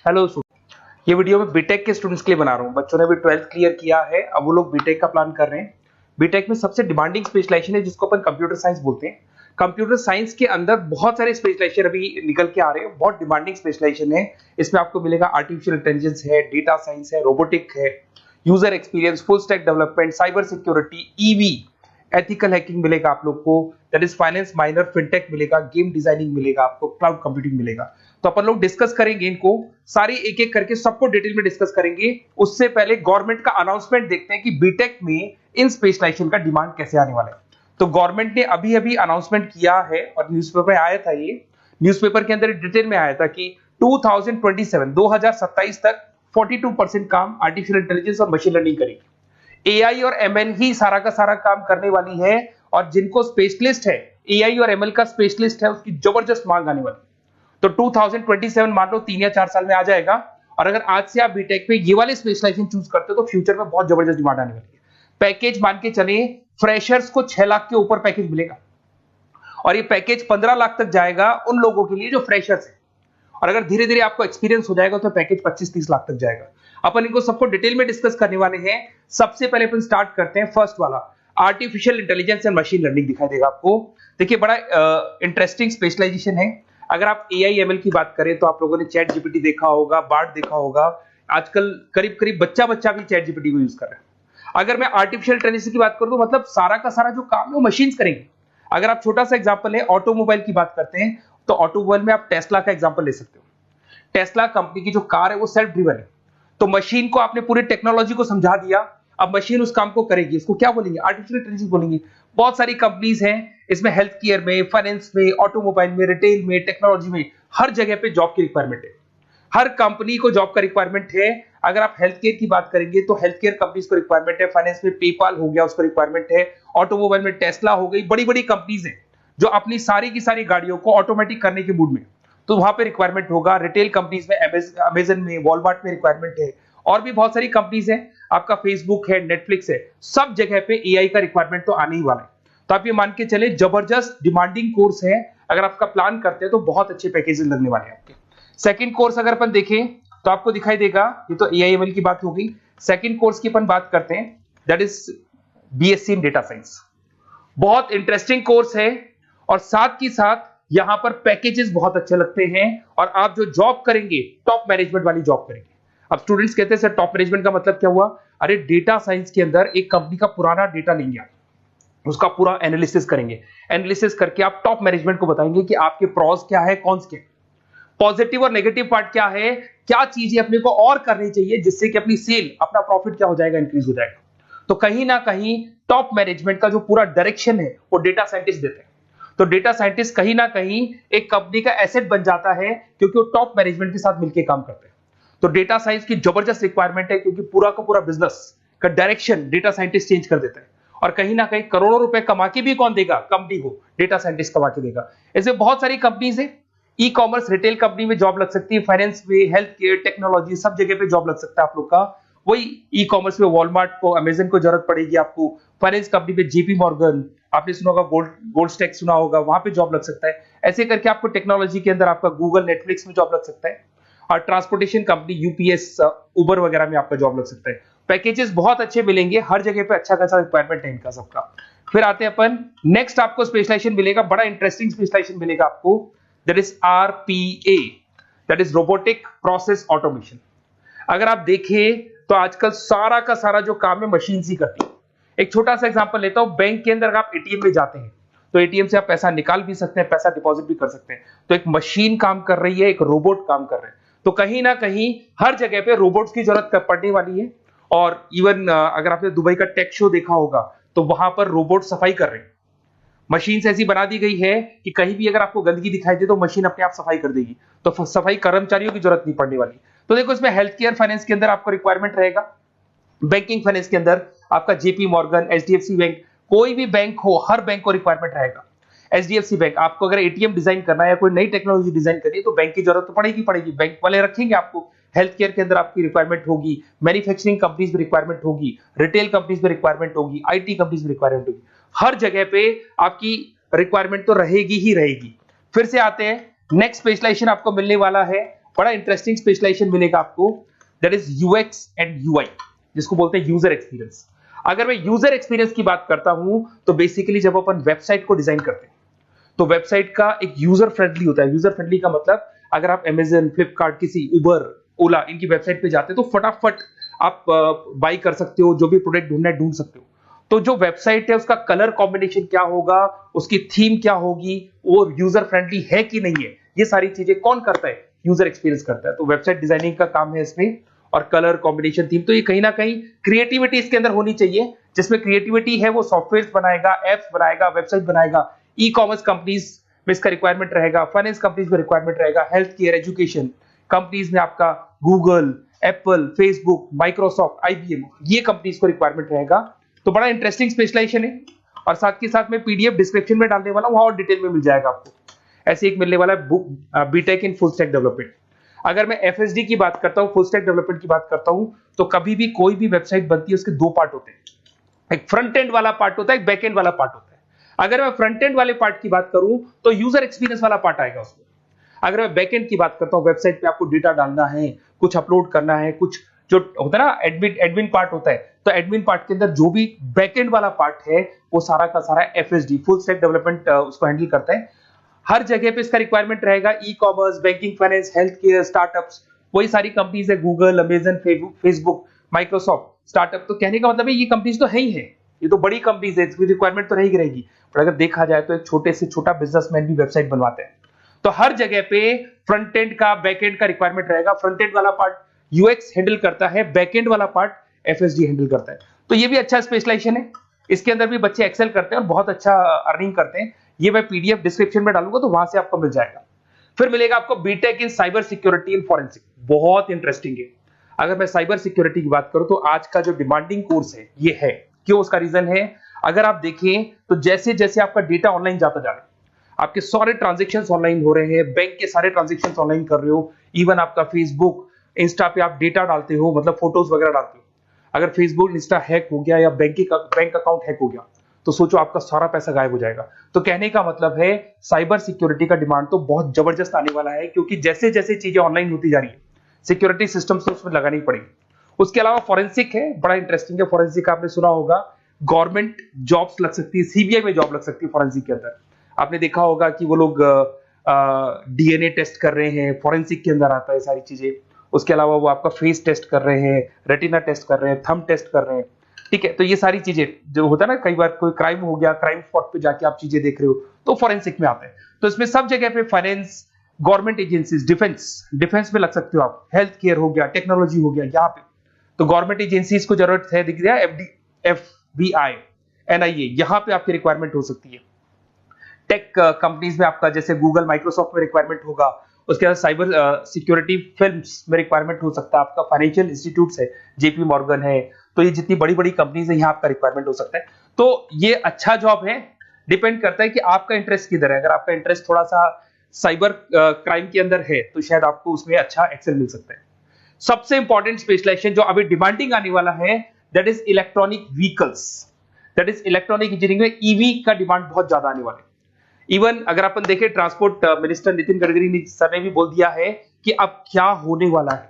Hello ये video में BTech के स्टूडेंट्स के लिए बना रहा हूँ। बच्चों ने भी 12th क्लियर किया है, अब वो लोग बीटेक का प्लान कर रहे हैं। बीटेक में सबसे डिमांडिंग स्पेशलाइजेशन है जिसको अपन कंप्यूटर साइंस बोलते हैं। कंप्यूटर साइंस के अंदर बहुत सारे स्पेशलाइजेशन अभी निकल के आ रहे हैं, बहुत डिमांडिंग स्पेशलाइजेशन है। इसमें आपको मिलेगा आर्टिफिशियल इंटेलिजेंस है, डेटा साइंस है, रोबोटिक है, user experience, full stack development, cyber security, EV, ethical hacking मिलेगा आप लोग को, that is finance minor, fintech मिलेगा, गेम डिजाइनिंग मिलेगा आपको, क्लाउड कंप्यूटिंग मिलेगा। तो अपन लोग डिस्कस करेंगे इनको सारी एक एक करके, सबको डिटेल में डिस्कस करेंगे। उससे पहले गवर्नमेंट का अनाउंसमेंट देखते हैं कि बीटेक में इन स्पेशलाइजेशन का डिमांड कैसे आने वाला है। तो गवर्नमेंट ने अभी अभी अनाउंसमेंट किया है और न्यूज़पेपर में आया था, ये न्यूज़पेपर के अंदर डिटेल में आया था कि 2027 तक 42% काम आर्टिफिशियल इंटेलिजेंस और मशीन लर्निंग करेगी। एआई और एमएल ही सारा का सारा काम करने वाली है, और जिनको स्पेशलिस्ट है, एआई और एमएल का स्पेशलिस्ट है, उसकी जबरदस्त मांग आने वाली है। तो 2027 मान लो 3 या 4 साल में आ जाएगा। और अगर आज से आप बीटेक पे ये वाले स्पेशलाइजेशन चूज करते हो तो फ्यूचर में बहुत जबरदस्त डिमांड आने वाली है। पैकेज मान के चले, फ्रेशर्स को 6 लाख के ऊपर पैकेज मिलेगा, और ये पैकेज 15 लाख तक जाएगा उन लोगों के लिए जो फ्रेशर्स है। और अगर धीरे धीरे आपको एक्सपीरियंस हो जाएगा तो पैकेज 25-30 लाख तक जाएगा। अपन इनको सबको डिटेल में डिस्कस करने वाले हैं। सबसे पहले अपन स्टार्ट करते हैं फर्स्ट वाला, artificial intelligence and machine learning दिखाई देगा आपको। देखिए बड़ा इंटरेस्टिंग स्पेशलाइजेशन है। अगर आप एआई एमएल की बात करें तो आप लोगों ने चैट जीपीटी देखा होगा, बार्ड देखा होगा। आजकल करीब करीब बच्चा भी चैट जीपीटी को यूज कर रहा है। अगर मैं आर्टिफिशियल इंटेलिजेंस की बात करूं तो मतलब सारा का सारा जो काम है वो मशीन्स करेंगे। अगर आप छोटा सा एग्जांपल है, ऑटोमोबाइल की बात करते हैं तो ऑटोमोबाइल में आप टेस्ला का एग्जांपल ले सकते हो। टेस्ला कंपनी की जो कार है वो सेल्फ ड्रिवन है। तो मशीन को आपने पूरी टेक्नोलॉजी को समझा दिया, अब मशीन उस काम को करेगी। इसको क्या बोलेंगे? आर्टिफिशियल इंटेलिजेंस बोलेंगे। बहुत सारी कंपनीज हैं इसमें, हेल्थ केयर में, फाइनेंस में, ऑटोमोबाइल में, रिटेल में, टेक्नोलॉजी में, हर जगह पे जॉब की रिक्वायरमेंट है। हर कंपनी को जॉब का रिक्वायरमेंट है। अगर आप हेल्थ केयर की बात करेंगे तो हेल्थ केयर कंपनीज को रिक्वायरमेंट है, फाइनेंस में पेपाल हो गया उसको रिक्वायरमेंट है, ऑटोमोबाइल में टेस्ला हो गई, बड़ी बड़ी कंपनीज हैं जो अपनी सारी की सारी गाड़ियों को ऑटोमेटिक करने के मूड में, तो वहां पे रिक्वायरमेंट होगा। रिटेल कंपनीज में अमेजन में, वॉलमार्ट में रिक्वायरमेंट है, और भी बहुत सारी कंपनीज हैं, आपका फेसबुक है, नेटफ्लिक्स है, सब जगह पे एआई का रिक्वायरमेंट तो आने ही वाला है। तो आप ये मान के चले जबरदस्त डिमांडिंग कोर्स है। अगर आपका प्लान करते हैं तो बहुत अच्छे पैकेजेस लगने वाले हैं आपके। सेकंड कोर्स अगर अपन देखें तो आपको दिखाई देगा, ये तो एआई एमएल की बात हो गई। सेकंड कोर्स की अपन बात करते हैं, that is BSc in data science. बहुत इंटरेस्टिंग कोर्स है, और साथ ही साथ यहां पर पैकेजेस बहुत अच्छे लगते हैं, और आप जो जॉब करेंगे टॉप मैनेजमेंट वाली जॉब करेंगे। अब स्टूडेंट्स कहते हैं सर टॉप मैनेजमेंट का मतलब क्या हुआ? अरे डेटा साइंस के अंदर एक कंपनी का पुराना डेटा लेंगे आप, उसका पूरा एनालिसिस करेंगे, एनालिसिस करके आप टॉप मैनेजमेंट को बताएंगे कि आपके प्रॉस क्या है, कॉन्स क्या है, पॉजिटिव और नेगेटिव पार्ट क्या है, क्या चीजें अपने को और करनी चाहिए जिससे कि अपनी सेल, अपना प्रॉफिट क्या हो जाएगा, इंक्रीज हो जाएगा। तो कहीं ना कहीं टॉप मैनेजमेंट का जो पूरा डायरेक्शन है वो डेटा साइंटिस्ट देते हैं। तो डेटा साइंटिस्ट कहीं ना कहीं एक कंपनी का एसेट बन जाता है, क्योंकि वो टॉप मैनेजमेंट के साथ मिलकर काम करते हैं। तो डेटा साइंस की जबरदस्त रिक्वायरमेंट है, क्योंकि पूरा का पूरा बिजनेस का डायरेक्शन डेटा साइंटिस्ट चेंज कर देता है। और कहीं ना कहीं करोड़ों रुपए कमा के भी कौन देगा? कंपनी को डेटा साइंटिस्ट कमा के देगा। ऐसे बहुत सारी कंपनीज है, ई कॉमर्स, रिटेल कंपनी में जॉब लग सकती है, फाइनेंस में, हेल्थ केयर, टेक्नोलॉजी, सब जगह पे जॉब लग सकता है आप लोग का। वही ई कॉमर्स में वॉलमार्ट को, अमेजन को जरूरत पड़ेगी आपको। फाइनेंस कंपनी में जेपी मॉर्गन, आपने सुना होगा, गोल्ड स्टैक सुना होगा, वहां पे जॉब लग सकता है। ऐसे करके आपको टेक्नोलॉजी के अंदर आपका गूगल, नेटफ्लिक्स में जॉब लग सकता है। और ट्रांसपोर्टेशन कंपनी यूपीएस, उबर वगैरह में आपका जॉब लग सकता है। पैकेजेस बहुत अच्छे मिलेंगे, हर जगह पे अच्छा खासा रिक्वायरमेंट है इनका सबका। फिर आते हैं अपन नेक्स्ट, आपको स्पेशलाइजेशन मिलेगा, बड़ा इंटरेस्टिंग स्पेशलाइजेशन मिलेगा आपको, that is RPA, that is robotic process automation. अगर आप देखें तो आजकल सारा का सारा जो काम है मशीन ही करती है। एक छोटा सा एग्जांपल लेता हूं, बैंक के अंदर अगर आप एटीएम में जाते हैं तो एटीएम से आप पैसा निकाल भी सकते हैं, पैसा डिपॉजिट भी कर सकते हैं। तो एक मशीन काम कर रही है, एक रोबोट काम कर रहे हैं। तो कहीं ना कहीं हर जगह पे रोबोट्स की जरूरत पड़ने वाली है। और इवन अगर आपने दुबई का टेक शो देखा होगा तो वहां पर रोबोट सफाई कर रहे हैं। मशीन ऐसी बना दी गई है कि कहीं भी अगर आपको गंदगी दिखाई दे तो मशीन अपने आप सफाई कर देगी, तो सफाई कर्मचारियों की जरूरत नहीं पड़ने वाली। तो देखो इसमें हेल्थ केयर, फाइनेंस के अंदर आपको रिक्वायरमेंट रहेगा, बैंकिंग फाइनेंस के अंदर आपका जेपी मॉर्गन, एचडीएफसी बैंक, कोई भी बैंक हो, हर बैंक को रिक्वायरमेंट रहेगा। एचडीएफसी बैंक, आपको अगर एटीएम डिजाइन करना है या कोई नई टेक्नोलॉजी डिजाइन करनी है तो बैंक की जरूरत तो पड़ेगी, बैंक वाले रखेंगे आपको। हेल्थ केयर के अंदर आपकी रिक्वायरमेंट होगी, मैन्युफैक्चरिंग कंपनीज में रिक्वायरमेंट होगी, रिटेल कंपनीज में रिक्वायरमेंट होगी, आईटी कंपनीज में रिक्वायरमेंट होगी। हर जगह पे आपकी रिक्वायरमेंट तो रहेगी ही रहेगी। फिर से आते हैं, नेक्स्ट स्पेशलाइजेशन आपको मिलने वाला है बड़ा इंटरेस्टिंग स्पेशलाइजेशन मिलेगा आपको, that is UX and UI, जिसको बोलते हैं यूजर एक्सपीरियंस। अगर मैं यूजर एक्सपीरियंस की बात करता हूं तो बेसिकली जब अपन वेबसाइट को डिजाइन करते हैं तो वेबसाइट का एक यूजर फ्रेंडली होता है। यूजर फ्रेंडली का मतलब अगर आप अमेजन, फ्लिपकार्ट, किसी उबर, ओला इनकी वेबसाइट पे जाते हैं तो फटाफट आप बाई कर सकते हो, जो भी प्रोडक्ट ढूंढना है ढूंढ सकते हो। तो जो वेबसाइट है उसका कलर कॉम्बिनेशन क्या होगा, उसकी थीम क्या होगी, वो यूजर फ्रेंडली है कि नहीं है, ये सारी चीजें कौन करता है, यूजर एक्सपीरियंस करता है। तो वेबसाइट डिजाइनिंग का काम है इसमें, और कलर कॉम्बिनेशन, थीम, तो ये कहीं ना कहीं क्रिएटिविटी इसके अंदर होनी चाहिए। जिसमें क्रिएटिविटी है वो सॉफ्टवेयर बनाएगा, एप्स बनाएगा, वेबसाइट बनाएगा। ई कॉमर्स कंपनीज में इसका रिक्वायरमेंट रहेगा, फाइनेंस कंपनीज में रिक्वायरमेंट रहेगा, हेल्थ केयर, एजुकेशन कंपनीज में आपका Google, Apple, Facebook, Microsoft, IBM, ये कंपनीज को रिक्वायरमेंट रहेगा। तो बड़ा इंटरेस्टिंग स्पेशलाइजेशन है, और साथ के साथ में पीडीएफ डिस्क्रिप्शन में डालने वाला हूं, वहां और डिटेल में मिल जाएगा आपको। ऐसे एक मिलने वाला है book, B Tech in full stack development. अगर मैं एफएसडी की बात करता हूं, फुल स्टैक डेवलपमेंट की बात करता हूं, तो कभी भी कोई भी वेबसाइट बनती है उसके दो पार्ट होते हैं, एक फ्रंट एंड वाला पार्ट होता है, एक बैक एंड वाला पार्ट होता है। अगर मैं फ्रंट एंड वाले पार्ट की बात करूं तो यूजर एक्सपीरियंस वाला पार्ट आएगा उसमें। अगर मैं बैक एंड की बात करता हूं, वेबसाइट पे आपको डेटा डालना है, कुछ अपलोड करना है, कुछ जो होता है ना एडमिन पार्ट होता है, तो एडमिन पार्ट के अंदर जो भी बैक एंड वाला पार्ट है वो सारा का सारा एफएसडी, फुल स्टैक डेवलपमेंट, उसको हैंडल करता है। हर जगह पे इसका रिक्वायरमेंट रहेगा। E commerce, banking, finance, health care, startups, वही सारी कंपनीज है, Google, Amazon, Facebook, Microsoft, startup. तो कहने का मतलब है ये कंपनीज तो है ही है, ये तो बड़ी कंपनीज है, इसकी रिक्वायरमेंट तो रहेगी रहेगी। पर अगर देखा जाए तो एक छोटे से छोटा बिजनेसमैन भी वेबसाइट बनवाते हैं। तो हर जगह पे फ्रंट एंड का, बैक एंड का रिक्वायरमेंट रहेगा। फ्रंट एंड वाला पार्ट यूएक्स हैंडल करता है, बैक एंड वाला पार्ट एफएसडी हैंडल करता है। तो ये भी अच्छा स्पेशलाइजेशन है, इसके अंदर भी बच्चे एक्सेल करते हैं और बहुत अच्छा अर्निंग करते हैं। ये मैं पीडीएफ डिस्क्रिप्शन में डालूंगा तो वहां से आपको मिल जाएगा। फिर मिलेगा आपको B Tech in cyber security and forensic, बहुत इंटरेस्टिंग है। अगर मैं साइबर सिक्योरिटी की बात करूं तो आज का जो डिमांडिंग कोर्स है ये है। क्यों? उसका रीजन है, अगर आप देखें तो जैसे जैसे आपका डेटा ऑनलाइन जाता जा रहा है, आपके सारे ट्रांजेक्शंस ऑनलाइन हो रहे हैं, बैंक के सारे ट्रांजेक्शंस ऑनलाइन कर रहे हो, इवन आपका फेसबुक, इंस्टा पे आप डेटा डालते हो, मतलब फोटोज वगैरह डालते हो। अगर फेसबुक, इंस्टा हैक हो गया या बैंक अकाउंट हैक हो गया तो सोचो आपका सारा पैसा गायब हो जाएगा। तो कहने का मतलब है साइबर सिक्योरिटी का डिमांड तो बहुत जबरदस्त आने वाला है, क्योंकि जैसे जैसे चीजें ऑनलाइन होती जा रही है सिक्योरिटी सिस्टम्स तो उसमें लगानी पड़ेगी। उसके अलावा फॉरेंसिक है, बड़ा इंटरेस्टिंग है। फॉरेंसिक आपने सुना होगा, गवर्नमेंट जॉब्स लग सकती है, सीबीआई में जॉब लग सकती है फॉरेंसिक के अंदर। आपने देखा होगा कि वो लोग डीएनए टेस्ट कर रहे हैं, फॉरेंसिक के अंदर आता है सारी चीजें। उसके अलावा वो आपका फेस टेस्ट कर रहे हैं, रेटिना टेस्ट कर रहे हैं, थंब टेस्ट कर रहे हैं, ठीक है। तो ये सारी चीजें जो होता है ना, कई बार कोई क्राइम हो गया, क्राइम स्पॉट पे जाके आप चीजें देख रहे हो तो फॉरेंसिक में आते हैं। तो इसमें सब जगह पे फाइनेंस, गवर्नमेंट एजेंसीज, डिफेंस में लग सकते हो आप, हेल्थ केयर हो गया, टेक्नोलॉजी हो गया, यहाँ पे तो गवर्नमेंट एजेंसीज को जरूरत है, दिख रहा है, एफबीआई, एनआईए, यहाँ पे आपकी रिक्वायरमेंट हो सकती है। टेक कंपनीज में आपका जैसे गूगल, माइक्रोसॉफ्ट में रिक्वायरमेंट होगा। उसके बाद साइबर सिक्योरिटी फिल्म्स में रिक्वायरमेंट हो सकता है आपका, फाइनेंशियल इंस्टीट्यूट्स है, जेपी मॉर्गन है, तो ये जितनी बड़ी बड़ी कंपनीज है यहाँ आपका रिक्वायरमेंट हो सकता है। तो ये अच्छा जॉब है, डिपेंड करता है कि आपका इंटरेस्ट किधर है। अगर आपका इंटरेस्ट थोड़ा सा साइबर क्राइम के अंदर है तो शायद आपको उसमें अच्छा एक्सेल मिल सकता है। सबसे इंपॉर्टेंट स्पेशलाइजेशन जो अभी डिमांडिंग आने वाला है, that is electronic vehicles, that is electronic engineering में ईवी का डिमांड बहुत ज्यादा आने वाला है। इवन अगर अपन देखें, transport minister Nitin Gadkari sir ने भी बोल दिया है कि अब क्या होने वाला है,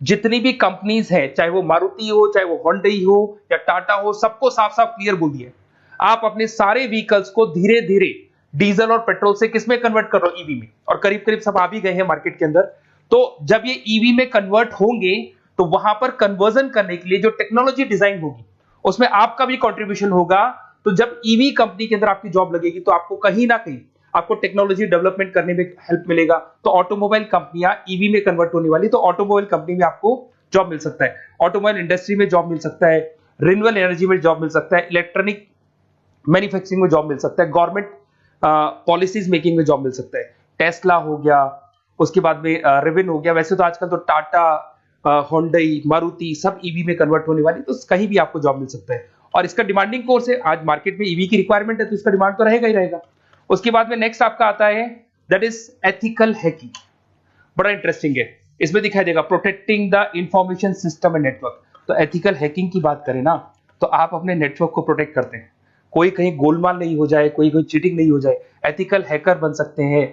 जितनी भी कंपनीज है, चाहे वो मारुति हो, चाहे वो होंडई हो या टाटा हो, सबको साफ साफ क्लियर बोल दिया, आप अपने सारे व्हीकल्स को धीरे धीरे डीजल और पेट्रोल से किसमें कन्वर्ट कर रहे हो, ईवी में। और करीब करीब सब आ भी गए हैं मार्केट के अंदर। तो जब ये ईवी में कन्वर्ट होंगे तो वहां पर कन्वर्जन करने के लिए जो टेक्नोलॉजी डिजाइन होगी उसमें आपका भी कंट्रीब्यूशन होगा। तो जब ईवी कंपनी के अंदर आपकी जॉब लगेगी तो आपको कहीं ना कहीं आपको टेक्नोलॉजी डेवलपमेंट करने में हेल्प मिलेगा। तो ऑटोमोबाइल कंपनियां ईवी में कन्वर्ट होने वाली, तो ऑटोमोबाइल कंपनी में आपको जॉब मिल सकता है, ऑटोमोबाइल इंडस्ट्री में जॉब मिल सकता है, रिन्यूएबल एनर्जी में जॉब मिल सकता है, इलेक्ट्रॉनिक मैन्युफैक्चरिंग में जॉब मिल सकता है, गवर्नमेंट पॉलिसीज मेकिंग में जॉब मिल सकता है। टेस्ला हो गया, उसके बाद में रिविन हो गया। वैसे तो आजकल तो टाटा, होंडई, मारुति सब ईवी में कन्वर्ट होने वाली, तो कहीं भी आपको जॉब मिल सकता है। और इसका डिमांडिंग कोर्स है, आज मार्केट में ईवी की रिक्वायरमेंट है तो इसका डिमांड तो रहेगा ही रहेगा। उसके बाद में नेक्स्ट आपका आता है, दैट इज एथिकल हैकिंग, बड़ा इंटरेस्टिंग है। इसमें दिखाई देगा protecting the information system and network. तो एथिकल हैकिंग की बात करें ना, तो आप अपने नेटवर्क को प्रोटेक्ट करते हैं, कोई कहीं गोलमाल नहीं हो जाए, कोई चीटिंग नहीं हो जाए। एथिकल हैकर बन सकते हैं,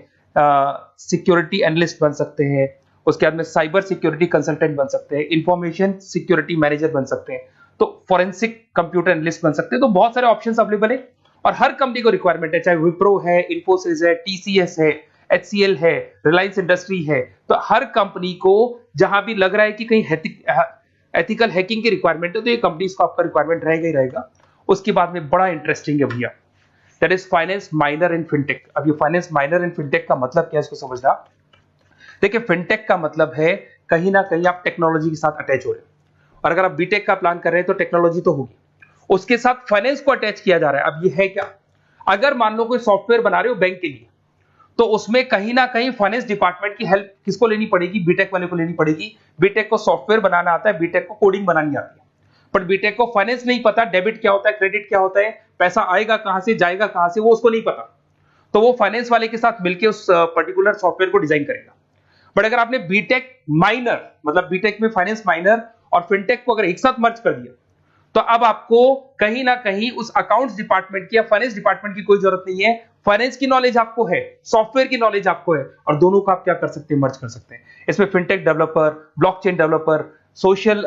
सिक्योरिटी एनालिस्ट बन सकते हैं, उसके बाद में साइबर सिक्योरिटी कंसल्टेंट बन सकते हैं, इंफॉर्मेशन सिक्योरिटी मैनेजर बन सकते हैं, तो फोरेंसिक कंप्यूटर एनालिस्ट बन सकते हैं। तो बहुत सारे ऑप्शंस अवेलेबल है और हर कंपनी को रिक्वायरमेंट है, चाहे विप्रो है, इन्फोसिस है, टीसीएस है, एचसीएल है, रिलायंस इंडस्ट्री है। तो हर कंपनी को जहां भी लग रहा है कि कहीं एथिकल हैकिंग की रिक्वायरमेंट है तो ये कंपनीज को आपका रिक्वायरमेंट रहेगा ही रहेगा। उसके बाद में बड़ा इंटरेस्टिंग है भैया, that is finance minor in fintech. अब ये फाइनेंस माइनर इन फिनटेक का मतलब क्या है इसको समझना। देखिए फिनटेक का मतलब है कहीं ना कहीं आप टेक्नोलॉजी के साथ अटैच हो रहे हैं, और अगर आप बीटेक का प्लान कर रहे हैं तो टेक्नोलॉजी तो होगी, उसके साथ फाइनेंस को अटैच किया जा रहा है। अब ये है क्या, अगर मान लो कोई सॉफ्टवेयर बना रहे हो बैंक के लिए, तो उसमें कहीं ना कहीं फाइनेंस डिपार्टमेंट की हेल्प किसको लेनी पड़ेगी, बीटेक वाले को लेनी पड़ेगी। बीटेक को सॉफ्टवेयर बनाना आता है, बीटेक को कोडिंग बनानी आती है, बट बीटेक को फाइनेंस नहीं पता, डेबिट क्या होता है, क्रेडिट क्या होता है, पैसा आएगा कहां से जाएगा कहां से, वो उसको नहीं पता। तो वो फाइनेंस वाले के साथ मिलकर उस पर्टिकुलर सॉफ्टवेयर को डिजाइन करेगा। बट अगर आपने बीटेक माइनर मतलब बीटेक में फाइनेंस माइनर और फिनटेक को अगर एक साथ मर्ज कर दिया, तो अब आपको कहीं ना कहीं उस अकाउंट्स डिपार्टमेंट की या फाइनेंस डिपार्टमेंट की कोई जरूरत नहीं है। फाइनेंस की नॉलेज आपको है, सॉफ्टवेयर की नॉलेज आपको है, और दोनों को आप क्या कर सकते हैं, मर्ज कर सकते हैं। इसमें fintech developer, blockchain developer, social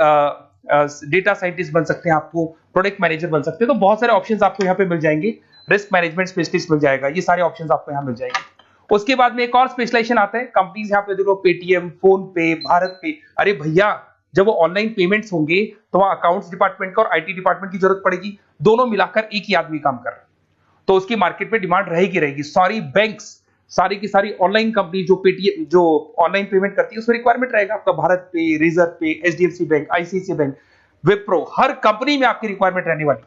data scientist बन सकते हैं, आपको प्रोडक्ट मैनेजर बन सकते हैं। तो बहुत सारे ऑप्शंस आपको यहाँ पे मिल जाएंगे, रिस्क मैनेजमेंट स्पेशलिस्ट मिल जाएगा, ये सारे ऑप्शंस आपको यहाँ मिल जाएंगे। उसके बाद में एक और स्पेशलाइजेशन आता है, कंपनीज यहाँ पे देखो पेटीएम, फोन पे, भारत पे। अरे भैया जब वो ऑनलाइन पेमेंट्स होंगे तो वहां अकाउंट्स डिपार्टमेंट का और आईटी डिपार्टमेंट की जरूरत पड़ेगी, दोनों मिलाकर एक ही आदमी काम कर रहा है, तो उसकी मार्केट में डिमांड रहेगी रहेगी। सारी बैंक्स, सारी की सारी ऑनलाइन कंपनी जो पेटीएम जो ऑनलाइन पेमेंट करती है उसमें रिक्वायरमेंट रहेगा आपका, भारत पे, Razorpay, HDFC bank, ICICI bank, Wipro, हर कंपनी में आपकी रिक्वायरमेंट रहने वाली।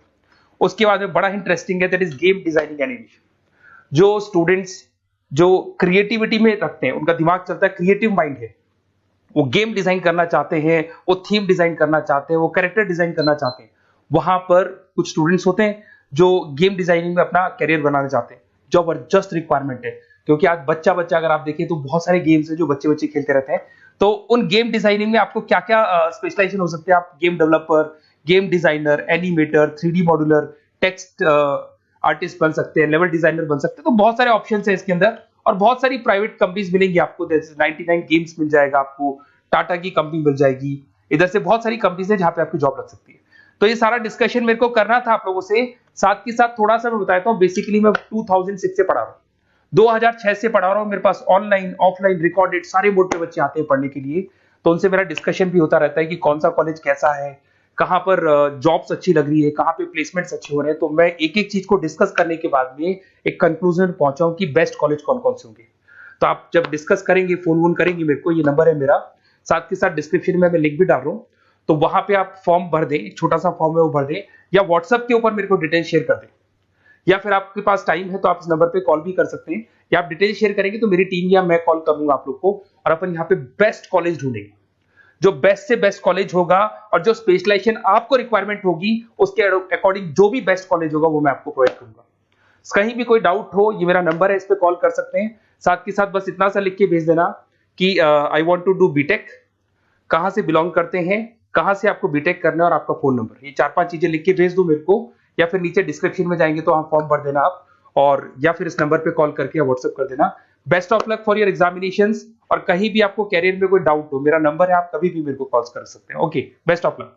उसके बाद में बड़ा इंटरेस्टिंग है, that is game designing animation. जो स्टूडेंट्स जो क्रिएटिविटी में रखते हैं, उनका दिमाग चलता है, क्रिएटिव माइंड है, वो गेम डिजाइन करना चाहते हैं, वो थीम डिजाइन करना चाहते हैं, वो कैरेक्टर डिजाइन करना चाहते हैं, वहां पर कुछ स्टूडेंट्स होते हैं जो गेम डिजाइनिंग में अपना करियर बनाना चाहते हैं। जबरदस्त रिक्वायरमेंट है, क्योंकि आज बच्चा बच्चा अगर आप देखें तो बहुत सारे गेम्स हैं जो बच्चे बच्चे खेलते रहते हैं। तो उन गेम डिजाइनिंग में आपको क्या क्या स्पेशलाइजेशन हो सकते हैं, आप game developer, game designer, animator, 3D modular, text artist बन सकते हैं, लेवल डिजाइनर बन सकते हैं। तो बहुत सारे ऑप्शन है इसके अंदर, और बहुत सारी प्राइवेट कंपनीज मिलेंगी आपको, जैसे 99 गेम्स मिल जाएगा आपको, टाटा की कंपनी मिल जाएगी, इधर से बहुत सारी कंपनीज है जहां पे आपकी जॉब लग सकती है। तो ये सारा डिस्कशन मेरे को करना था आप लोगों से, साथ के साथ थोड़ा सा मैं बताता हूँ। बेसिकली मैं 2006 से पढ़ा रहा हूँ, 2006 से पढ़ा रहा हूँ, मेरे पास ऑनलाइन ऑफलाइन रिकॉर्डेड सारे मोड पे बच्चे आते हैं पढ़ने के लिए, तो उनसे मेरा डिस्कशन भी होता रहता है कि कौन सा कॉलेज कैसा है, कहाँ पर जॉब्स अच्छी लग रही है, कहाँ पे प्लेसमेंट्स अच्छे हो रहे हैं। तो मैं एक एक चीज को डिस्कस करने के बाद में एक कंक्लूजन पहुंचा हूं कि बेस्ट कॉलेज कौन कौन से होंगे। तो आप जब डिस्कस करेंगे, फोन वोन करेंगे मेरे को, ये नंबर है मेरा, साथ के साथ डिस्क्रिप्शन में मैं लिंक भी डाल रहा हूँ, तो वहां पे आप फॉर्म भर दें, एक छोटा सा फॉर्म है वो भर दें, या व्हाट्सएप के ऊपर मेरे को डिटेल शेयर कर दें, या फिर आपके पास टाइम है तो आप इस नंबर पे कॉल भी कर सकते हैं, या आप डिटेल शेयर करेंगे तो मेरी टीम या मैं कॉल करूंगा आप लोग को, और अपन यहाँ पे बेस्ट कॉलेज ढूंढेंगे। जो बेस्ट से बेस्ट कॉलेज होगा और जो स्पेशलाइजेशन आपको रिक्वायरमेंट होगी उसके अकॉर्डिंग जो भी बेस्ट कॉलेज होगा वो मैं आपको प्रोवाइड करूंगा। कहीं भी कोई डाउट हो, ये मेरा नंबर है, इस पे कॉल कर सकते हैं। साथ के साथ बस इतना सा लिख के भेज देना कि I want to do B Tech, कहां से बिलोंग करते हैं, कहां से आपको बीटेक करना है, और आपका फोन नंबर, ये 4-5 चीजें लिख के भेज दो मेरे को, या फिर नीचे डिस्क्रिप्शन में जाएंगे तो आप फॉर्म भर देना आप, और या फिर इस नंबर पे कॉल करके या व्हाट्सएप कर देना। Best of luck for your examinations, और कहीं भी आपको कैरियर में कोई डाउट हो, मेरा नंबर है, आप कभी भी मेरे को कॉल कर सकते हैं। Okay, best of luck.